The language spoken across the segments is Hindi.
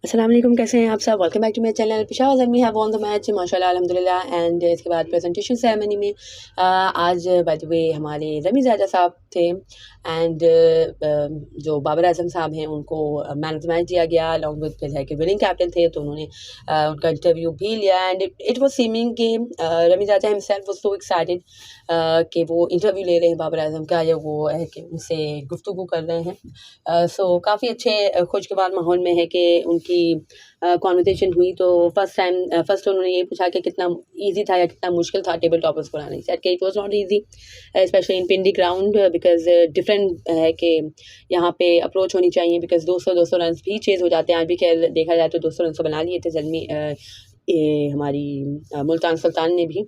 अस्सलाम वालेकुम, कैसे हैं आप सब। Welcome back to my channel. Peshawar Zalmi have won the match माशाल्लाह अल्हम्दुलिल्लाह। एंड इसके बाद प्रेजेंटेशन सेरेमनी में आज बाय द वे हमारे रमीज़ साहब थे। एंड जो बाबर आजम साहब हैं उनको मैन ऑफ द मैच दिया गया अलॉन्ग विद फिर है कि विनिंग कैप्टन थे, तो उन्होंने उनका इंटरव्यू भी लिया। एंड इट वाज सीमिंग कि Rameez himself was so excited कि वो इंटरव्यू ले रहे हैं बाबर आजम का, या वो है कि उनसे गुफ्तगू कर रहे हैं। सो काफ़ी अच्छे खुशगवार माहौल में है कि उनकी कॉन्वर्सेशन हुई। तो फर्स्ट उन्होंने ये पूछा कि कितना इजी था या कितना मुश्किल था टेबल टॉपर्स को लाना। सेड कि it was not easy specially in Pindi ground because different है कि यहाँ पे अप्रोच होनी चाहिए बिकॉज 200 रन भी चेज हो जाते हैं। आज भी खैर देखा जाए तो 200 रन तो बना लिए थे जल्मी हमारी मुल्तान सुल्तान ने भी।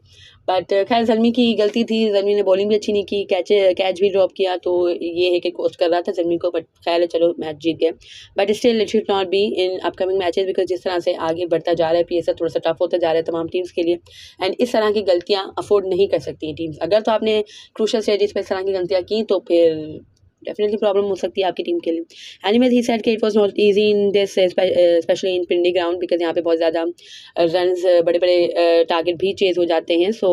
बट खैर ज़ल्मी की गलती थी, ज़ल्मी ने बॉलिंग भी अच्छी नहीं की, कैच भी ड्रॉप किया। तो ये है कि कोच कर रहा था ज़ल्मी को, बट खैर है चलो मैच जीत गए। But still it should not be in upcoming matches because जिस तरह से आगे बढ़ता जा रहा है पीएसएल थोड़ा सा टफ होता जा रहा है तमाम टीम्स के लिए। एंड इस तरह की गलतियाँ अफोर्ड नहीं कर सकती हैं टीम्स। अगर तो आपने क्रूशल स्टेजेस पर इस तरह की गलतियाँ की तो फिर डेफिनेटली प्रॉब्लम हो सकती है आपकी टीम के लिए। एनीवेज ही सेड कि it was not easy in this specially in Pindi ground because यहाँ पे बहुत ज़्यादा रन्स बड़े बड़े टारगेट भी चेज हो जाते हैं। So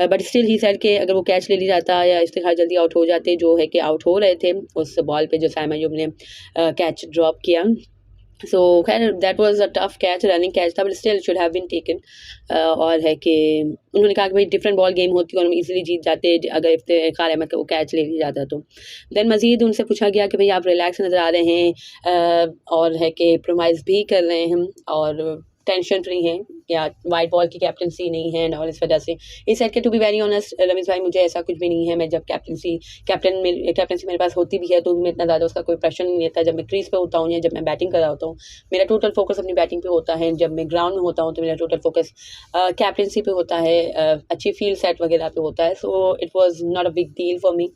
but still he said कि अगर वो कैच ले लिया जाता या इस्तेखार जल्दी आउट हो जाते, जो है कि आउट हो रहे थे उस बॉल पे जो साइम अयूब ने कैच ड्रॉप किया। सो खैर that was a tough catch, running catch था, but still should have been taken. और है कि उन्होंने कहा कि भाई डिफरेंट बॉल गेम होती और हम इजीली जीत जाते अगर इफ्तिखार अहमद का वो कैच ले लिया जाता तो। देन मजीद उनसे पूछा गया कि भाई आप रिलैक्स नज़र आ रहे हैं और है कि प्रोमाइज़ भी कर रहे हैं और टेंशन फ्री हैं या वाइट बॉल की कैप्टनसी नहीं है और इस वजह से इस सेट के to be very honest Rameez भाई मुझे ऐसा कुछ भी नहीं है। मैं जब कैप्टनसी मेरे पास होती भी है तो मैं इतना ज़्यादा उसका कोई प्रेशर नहीं लेता। जब मैं क्रीज पे होता हूँ या जब मैं बैटिंग कर रहा होता हूँ मेरा टोटल फोकस अपनी बैटिंग पे होता है। जब मैं ग्राउंड में होता हूँ तो मेरा टोटल फोकस कैप्टनसी पे होता है, अच्छी फील्ड सेट वगैरह पे होता है। So it was not a big deal for me,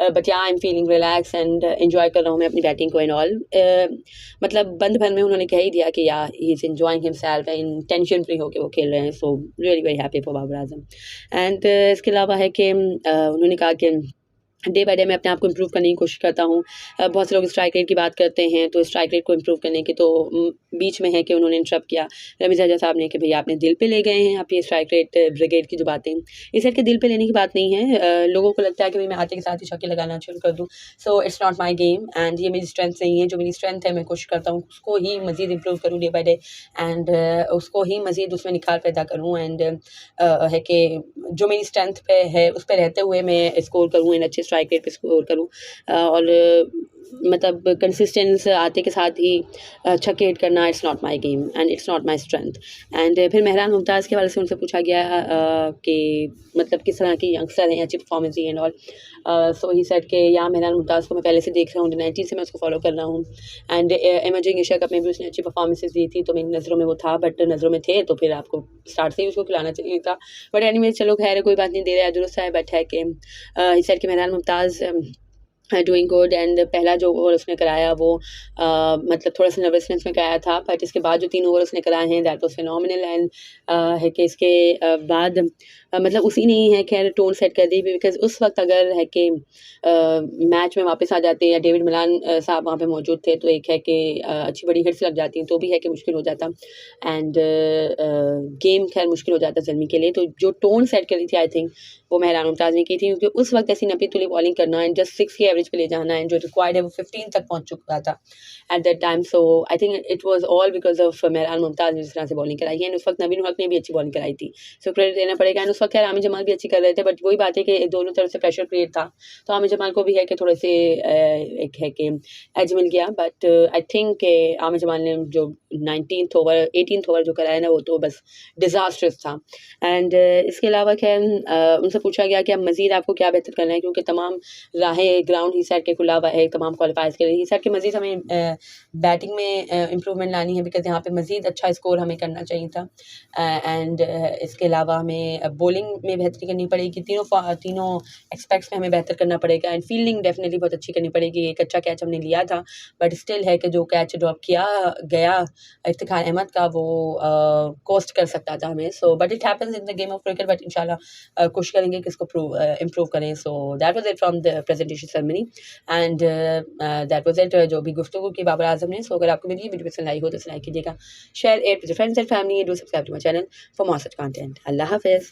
but yeah I am feeling relax and enjoy कर रहा हूँ मैं अपनी बैटिंग को एंड ऑल। मतलब बंद भर में उन्होंने कह ही दिया कि या he is enjoying himself in tension free होके वो खेल रहे हैं। So really very happy for Babar Azam. And इसके अलावा है कि उन्होंने कहा कि डे बाय डे मैं अपने आप को इम्प्रूव करने की कोशिश करता हूँ। बहुत से लोग स्ट्राइक रेट की बात करते हैं तो स्ट्राइक रेट को इम्प्रूव करने की तो बीच में है कि उन्होंने इंटरप्ट किया रमीज़ साहब ने कि भैया आपने दिल पे ले गए हैं आप ये स्ट्राइक रेट ब्रिगेड की जो बातें। इस सेट के दिल पे लेने की बात नहीं है। लोगों को लगता है कि भाई मैं आते के साथ ही छक्के लगाना शुरू कर दूँ। So it's not my game and ये मेरी स्ट्रेंथ नहीं है। जो मेरी स्ट्रेंथ है मैं कोशिश करता हूँ उसको ही मज़ीद इम्प्रूव करूँ डे बाई डे एंड उसको ही मज़ीद उसमें निखार पैदा करूँ। एंड है कि जो मेरी स्ट्रेंथ पे है उस पर रहते हुए मैं स्कोर करूँ एंड अच्छे स्ट्राइक रेट पे स्कोर करूँ और मतलब कंसिस्टेंस आते के साथ ही छक्के हिट करना it's not my game and it's not my strength. And फिर मेहरान मुमताज़ के हवाले से उनसे पूछा गया कि मतलब किस तरह की यंगस्टर हैं, अच्छी performance the and all. So he said कि यहाँ मेहरान मुमताज़ को मैं पहले से देख रहा हूँ, 19 से मैं उसको फॉलो कर रहा हूँ एंड इमर्जिंग एशिया कप में भी उसने अच्छी परफॉर्मेंसेज दी थी तो मेरी नज़रों में वो था, बट नज़रों में थे तो फिर आपको स्टार्ट से ही उसको खिलाना चाहिए था। बट एनीवे चलो खैर कोई बात नहीं, दे रहा है दुरुस्त है। बट है कि ही सेड कि Mehran Mumtaz doing good and पहला जो ओवर उसने कराया वो मतलब थोड़ा सा नर्वसनेस में कराया था, बट इसके बाद जो 3 ओवर उसने कराए हैं दैट वाज फिनोमिनल। एंड है कि इसके बाद मतलब उसी ने ही है खैर टोन सेट कर दी बिकॉज उस वक्त अगर है कि मैच में वापस आ जाते या डेविड मिलान साहब वहाँ पे मौजूद थे तो एक है कि अच्छी बड़ी हिट्स लग जाती तो भी है कि मुश्किल हो जाता एंड गेम खैर मुश्किल हो जाता ज़ल्मी के लिए। तो जो टोन सेट करी थी आई थिंक वो मेहरान मुमताज़ ने की थी क्योंकि उस वक्त ऐसी नपी तुली बॉलिंग करना एंड जस्ट 6 की एवरेज पे ले जाना एंड जो रिक्वायर्ड है वो 15 तक पहुंच चुका था at that time. So I think it was all because of Mehran Mumtaz ने जिस तरह से बॉलिंग कराई है। एंड उस वक्त नवीन हक ने भी अच्छी बॉलिंग कराई थी, सो क्रेडिट देना पड़ेगा। एंड उस वक्त खैर आमिर जमाल भी अच्छी कर रहे थे, बट वही बात है कि दोनों तरफ से प्रेशर क्रिएट था तो आमिर जमाल को भी है कि थोड़े से एक है कि एज मिल गया। But I think Aamir Jamal ने जो 19th ओवर 18th ओवर जो कराया ना वो तो बस डिज़ास्टर्स था। एंड इसके अलावा खैर उनसे पूछा गया कि अब मज़ीद आपको क्या बेहतर करना है क्योंकि तमाम राहें ग्राउंड ही सेट के खुला हुआ है तमाम क्वालिफायर्स के लिए। ही सेट के मज़ीद हमें बैटिंग में इम्प्रूवमेंट लानी है बिकॉज यहाँ पे मज़ीद अच्छा स्कोर हमें करना चाहिए था। एंड इसके अलावा हमें बॉलिंग में बेहतरी करनी पड़ेगी, तीनों एक्सपेक्ट्स में हमें बेहतर करना पड़ेगा एंड फील्डिंग डेफिनेटली बहुत अच्छी करनी पड़ेगी। एक अच्छा कैच हमने लिया था बट स्टिल है कि जो कैच ड्रॉप किया गया इफ्तिखार अहमद का वो कोस्ट कर सकता था हमें. So but it happens in the game of cricket, but इंशाल्लाह कोशिश करेंगे कि इसको इम्प्रूव करें. So that was it from the presentation ceremony and that was it जो भी गुफ्तगू की बाबर आजम ने. सो अगर आपको मेरी वीडियो पसंद आई हो तो लाइक कीजिएगा, share it with friends and family, do subscribe to my channel for more such content. अल्लाह हाफिज़.